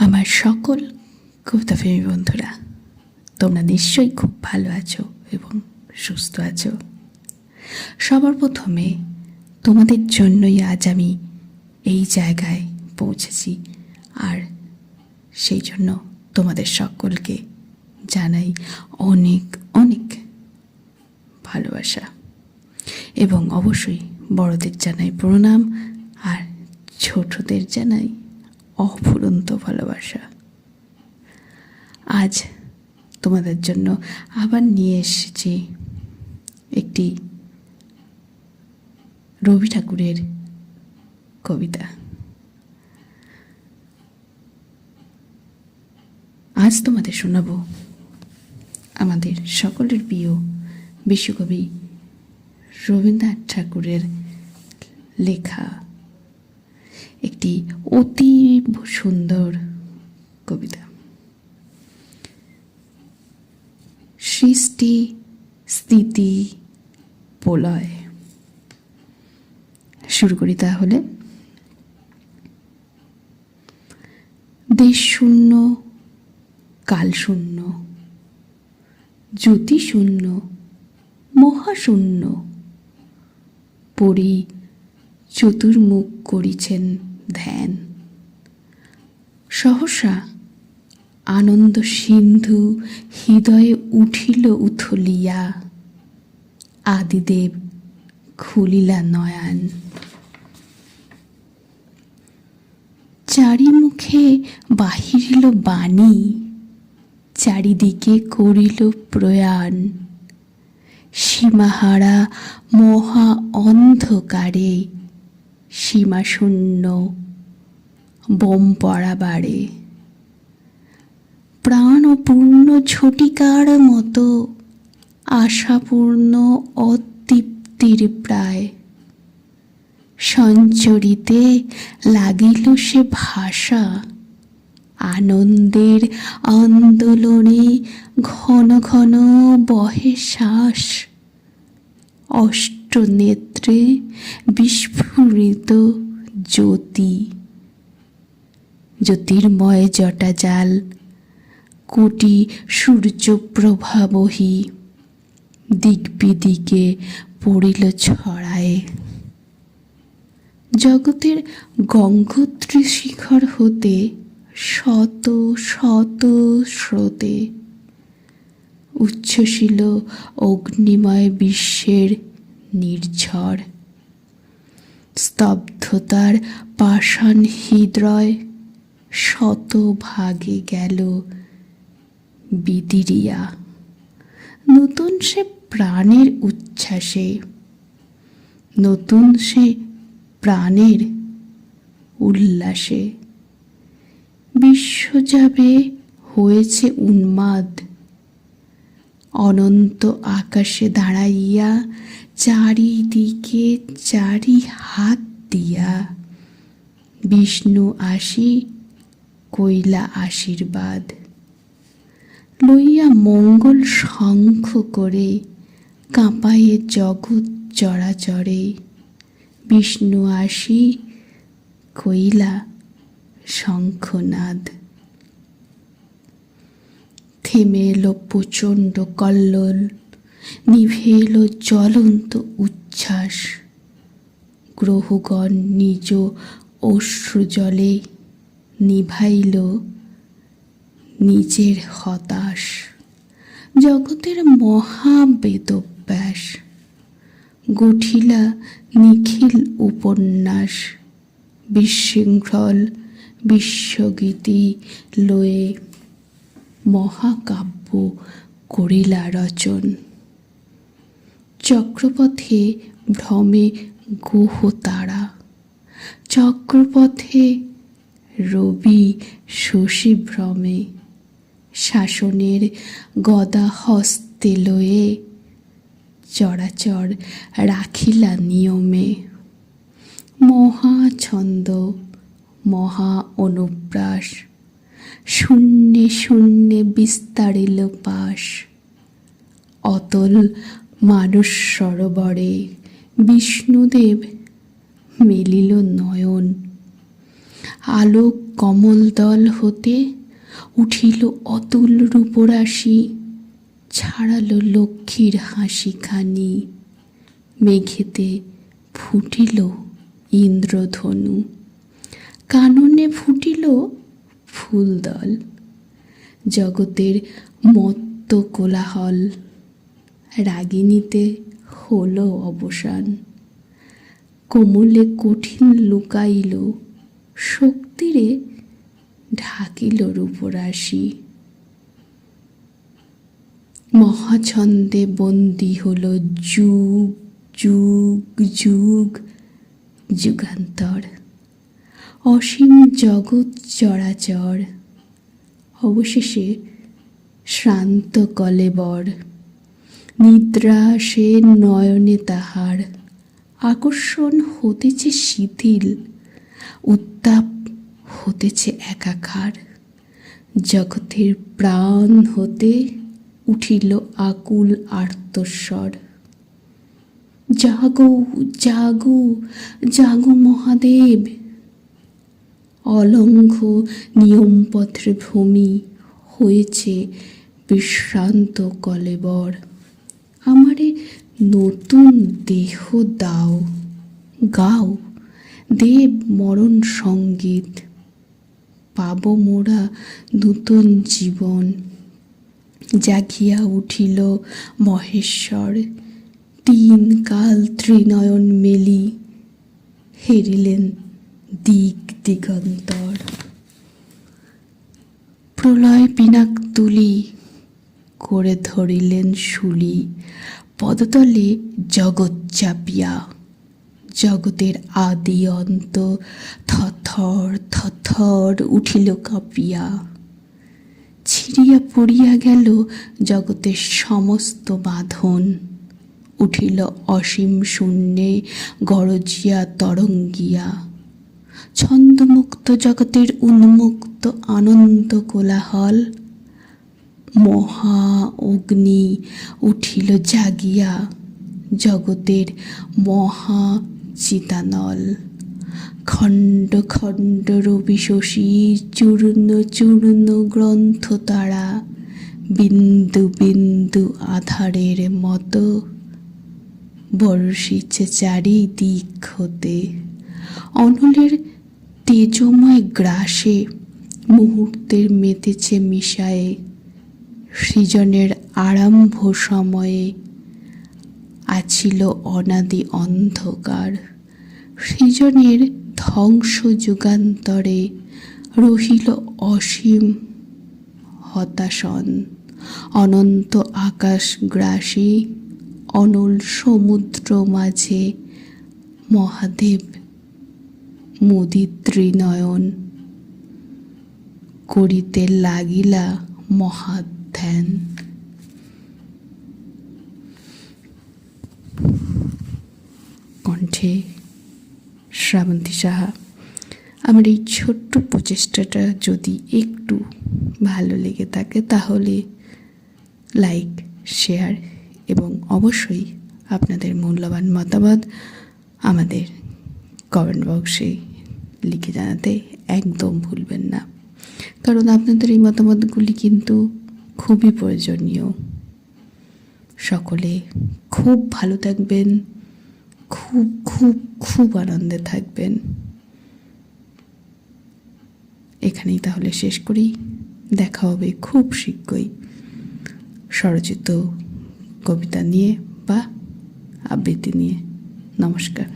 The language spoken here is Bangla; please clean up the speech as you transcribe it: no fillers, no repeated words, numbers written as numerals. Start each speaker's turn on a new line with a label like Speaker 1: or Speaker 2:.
Speaker 1: আমার সকল কবিতাপ্রেমী বন্ধুরা, তোমরা নিশ্চয়ই খুব ভালো আছো এবং সুস্থ আছো। সবার প্রথমে তোমাদের জন্যই আজ আমি এই জায়গায় পৌঁছেছি, আর সেই জন্য তোমাদের সকলকে জানাই অনেক অনেক ভালোবাসা এবং অবশ্যই বড়দের জানাই প্রণাম, আর ছোটদের জানাই অফুরন্ত ভালোবাসা। আজ তোমাদের জন্য আবার নিয়ে এসেছি একটি রবি ঠাকুরের কবিতা। আজ তোমাদের শোনাব আমাদের সকলের প্রিয় বিশ্বকবি রবীন্দ্রনাথ ঠাকুরের লেখা একটি অতীব সুন্দর কবিতা। সৃষ্টি স্থিতি প্রলয়। শুরু করি তাহলে। দেশ শূন্য, কাল শূন্য, জ্যোতি শূন্য, মহাশূন্য, পরি চতুর্মুখ করিছেন ধ্যান। সহসা আনন্দ সিন্ধু হৃদয়ে উঠিল উথলিয়া, আদিদেব খুলিলা নয়ন। চারিমুখে বাহিরিল বাণী, চারিদিকে করিল প্রয়াণ। সীমাহারা মহা অন্ধকারে, সীমাশূন্য বোম পড়া বাড়ে। প্রাণপূর্ণ ঝটিকার মতো আশাপূর্ণ অতৃপ্তির প্রায়। সঞ্চরিতে লাগিল সে ভাষা, আনন্দের আন্দোলনে ঘন ঘন বহে শ্বাস। অষ্টনেত্রে বিস্ফুরিত জ্যোতি, জ্যোতির্ময় জটাজাল কোটি সূর্যপ্রভা বহি, দিক বিদিকে পড়িল ছড়ায়। জগতের গঙ্গোত্রী শিখর হতে শত শত স্রোতে উচ্ছ্বসিল অগ্নিময় বিশ্বের নির্ঝর। স্তব্ধতার পাষাণ হৃদয় শত ভাগে গেল বিদিরিয়া। নতুন সে প্রাণের উচ্ছ্বাসে, নতুন সে প্রাণের উল্লাসে। বিশ্ব যাবে হয়েছে উন্মাদ, অনন্ত আকাশে দাঁড়াইয়া চারিদিকে চারি হাত দিয়া। বিষ্ণু আসি কইলা আশীর্বাদ, লইয়া মঙ্গল শঙ্খ করে কাঁপায়ে জগৎ চরাচরে। বিষ্ণু আসি কইলা শঙ্খনাদ। থেমে এলো প্রচণ্ড কল্লোল, নিভে এলো জ্বলন্ত উচ্ছ্বাস। গ্রহগণ নিজ অশ্রুজলে নিভাইল নিজের হতাশ। জগতের মহাবেদব্যাস গঠিলা নিখিল উপন্যাস। বিশৃঙ্খল বিশ্বগীতি লয়ে মহাকাব্য করিলা রচন। চক্রপথে ভ্রমে গ্রহ তারা, চক্রপথে রবি শশী ভ্রমে। শাসনের গদা হস্তে লয়ে চরাচর রাখিলা নিয়মে। মহাছন্দ মহা অনুপ্রাস, শূন্যে শূন্যে বিস্তারিল পাশ। অতল মানস সরোবরে বিষ্ণুদেব মেলিল নয়ন। আলোক কমল দল হতে উঠিল অতুল রূপরাশি, ছাড়ালো লক্ষ্মীর হাসিখানি, মেঘেতে ফুটিল ইন্দ্রধনু, কাননে ফুটিল ফুলদল। জগতের মত্ত কোলাহল, রাগিনীতে হলো অবসান, কোমলে কঠিন লুকাইল, শক্তিরে ঢাকিল রূপরাশি। মহাছন্দে বন্দী হলো যুগ যুগ যুগ যুগান্তর, অসীম জগৎ চরাচর, অবশেষে শ্রান্ত কলেবর। নিদ্রা সে নয়নে তাহার, আকর্ষণ হতেছে শিথিল, উত্তাপ হতেছে একাকার। জগতের প্রাণ হতে উঠিল আকুল আর্তস্বর, জাগো জাগো জাগো মহাদেব। অলঙ্ঘ নিয়মপত্রে ভূমি হয়েছে বিশ্রান্ত কলেবর। আমারে নতুন দেহ দাও, গাও দেব মরণ সঙ্গীত, পাব মোরা নূতন জীবন। জাগিয়া উঠিল মহেশ্বর, তিন কাল ত্রিনয়ন মেলি, হেরিলেন দিক দিগন্তর। প্রলয় পিনাক তুলি করে ধরিলেন শুলি, পদতলে জগৎ চাপিয়া। জগতের আদি অন্ত থরথর থরথর উঠিল কাঁপিয়া। ছিড়িয়া পড়িয়া গেল জগতের সমস্ত বাঁধন, উঠিল অসীম শূন্যে গরজিয়া তরঙ্গিয়া। ছন্দমুক্ত জগতের উন্মুক্ত আনন্দ কোলাহল, মহা অগ্নি উঠিল জাগিয়া। জগতের মহা চিতানল, খণ্ড খণ্ড রবি শশী, চূর্ণ চূর্ণ গ্রন্থ তারা, বিন্দু বিন্দু আধারের মতো বর্ষিছে চারিদিক হতে। অনলের তেজময় গ্রাসে মুহূর্তের মেতেছে মিশায়ে। সৃজনের আরম্ভ সময়ে আছিল অনাদি অন্ধকার, সৃজনের ধ্বংস যুগান্তরে রহিল অসীম হতাশন। অনন্ত আকাশ গ্রাসী অনল সমুদ্র মাঝে মহাদেব মুদিত ত্রিনয়ন, করিতে লাগিলা মহাধ্যান। কণ্ঠে শ্রাবন্তী সাহা। আমার এই ছোট্ট প্রচেষ্টাটা যদি একটু ভালো লেগে থাকে তাহলে লাইক, শেয়ার এবং অবশ্যই আপনাদের মূল্যবান মতামত আমাদের কমেন্ট বক্সে লিখে জানাতে একদম ভুলবেন না, কারণ আপনাদের এই মতামতগুলি কিন্তু খুবই প্রয়োজনীয়। সকলে খুব ভালো থাকবেন, খুব খুব খুব আনন্দে থাকবেন। এখানেই তাহলে শেষ করি, দেখা হবে খুব শীঘ্রই স্বরচিত কবিতা নিয়ে বা আবৃত্তি নিয়ে। নমস্কার।